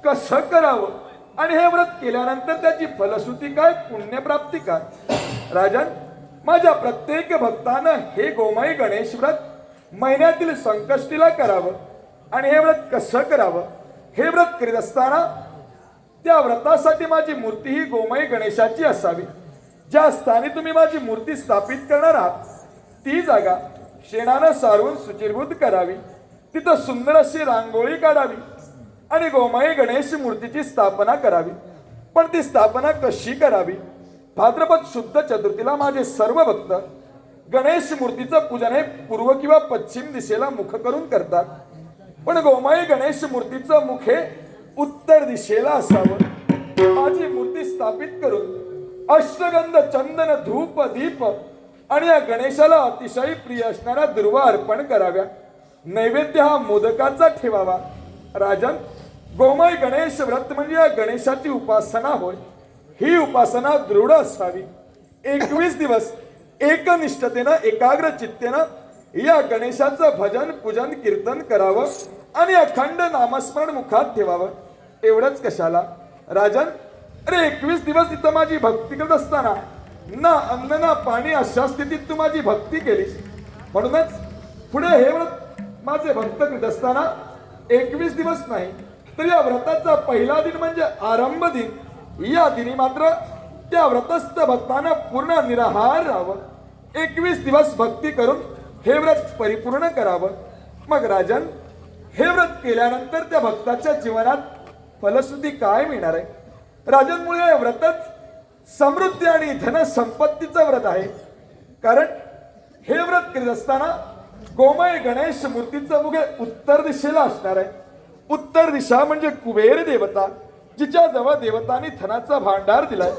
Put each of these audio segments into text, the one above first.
कसं करावं आणि हे व्रत केल्यानंतर त्याची फलश्रुती काय, पुण्यप्राप्ती काय? राजन, माझ्या प्रत्येक भक्तानं हे गोमाई गणेश व्रत महिन्यातील संकष्टीला करावं. आणि हे व्रत कसं करावं? हे व्रत करीत असताना त्या व्रतासाठी माझी मूर्ती ही गोमाई गणेशाची असावी. ज्या स्थानी तुम्ही माझी मूर्ती स्थापित करणार आहात ती जागा शेणानं सारवून सुचिरभूत करावी. तिथं सुंदर अशी रांगोळी काढावी आणि गोमाई गणेश मूर्तीची स्थापना करावी. पण ती स्थापना कशी करावी? भाद्रपद शुद्ध चतुर्थीला माझे सर्व भक्त गणेश मूर्तीचं पूजन हे पूर्व किंवा पश्चिम दिशेला मुख करून करतात. पण गोमाई गणेश मूर्तीचं मुख हे उत्तर दिशेला असावं. माझी मूर्ती स्थापित करून अष्टगंध, चंदन, धूप, दीप आणि या गणेशाला अतिशय प्रिय असणाऱ्या दुर्वा अर्पण कराव्या. नैवेद्य हा मोदकाचा ठेवावा. राजन, गोमाई गणेश व्रत म्हणजे या गणेशाची उपासना होय. ही उपासना दृढ असावी. 21 दिवस एकनिष्ठतेनं, एकाग्र चित्तेनं या गणेशाचं भजन, पूजन, कीर्तन करावं आणि अखंड नामस्मरण मुखात ठेवावं. एवढंच कशाला राजन? अरे 21 दिवस इथं माझी भक्ती करत असताना ना अन्न ना पाणी अशा स्थितीत तू माझी भक्ती केलीस. म्हणूनच पुढे हे व्रत माझे भक्त करीत असताना 21 दिवस नाही तर या व्रताचा पहिला दिन म्हणजे आरंभ दिन, या दिनी मात्र त्या व्रतस्थ भक्तांना पूर्ण निराहार राहावं. 21 दिवस भक्ती करून हे व्रत परिपूर्ण करावं. मग राजन, हे व्रत केल्यानंतर त्या भक्ताच्या जीवनात फलश्रुती काय मिळणार आहे? राजन, मुळे हे व्रतच समृद्धी आणि धन संपत्तीचं व्रत आहे. कारण हे व्रत करीत असताना गोमाई गणेश मूर्तीचं मुख उत्तर दिशेला असणार आहे. उत्तर दिशा म्हणजे कुबेर देवता, जिच्या जवळ देवतांनी धनाचा भांडार दिलाय.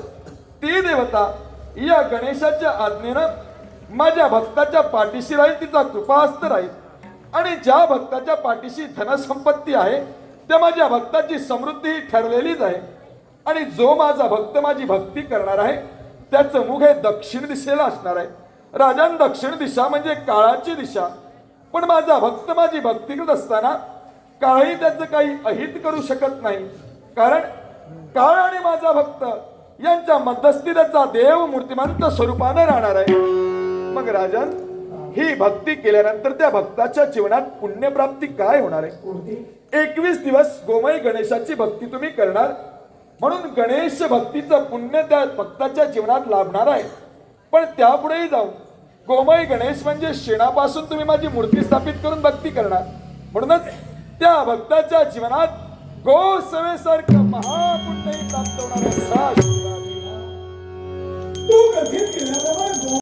ती देवता या गणेशाच्या आज्ञेनं माझ्या भक्ताच्या पाठीशी राहील, तिचा कृपाहस्त राहील. आणि ज्या भक्ताच्या पाठीशी धनसंपत्ती आहे त्या माझ्या भक्ताची समृद्धी ही ठरलेलीच आहे. आणि जो माझा भक्त माझी भक्ती करणार आहे त्याचं मुख हे दक्षिण दिशेला असणार आहे. राजन, दक्षिण दिशा म्हणजे काळाची दिशा. पण माझा भक्त माझी भक्ती करत असताना काळही त्याचं काही अहित करू शकत नाही. कारण काळ आणि माझा भक्त यांच्या मध्यस्थी त्याचा देव मूर्तिमंत स्वरूपाने राहणार आहे. मग राजन, ही भक्ती केल्यानंतर त्या भक्ताच्या जीवनात पुण्यप्राप्ती काय होणार आहे? 21 दिवस गोमाई गणेशाची भक्ती तुम्ही करणार म्हणून गणेश भक्तीचं पुण्य त्या भक्ताच्या जीवनात लाभणार आहे. पण त्यापुढेही जाऊन गोमाई गणेश म्हणजे शेणापासून तुम्ही माझी मूर्ती स्थापित करून भक्ती करणार. म्हणूनच त्या भक्ताच्या जीवनात गोसेवेसारखं महापुण्यही प्राप्त होणार आहे.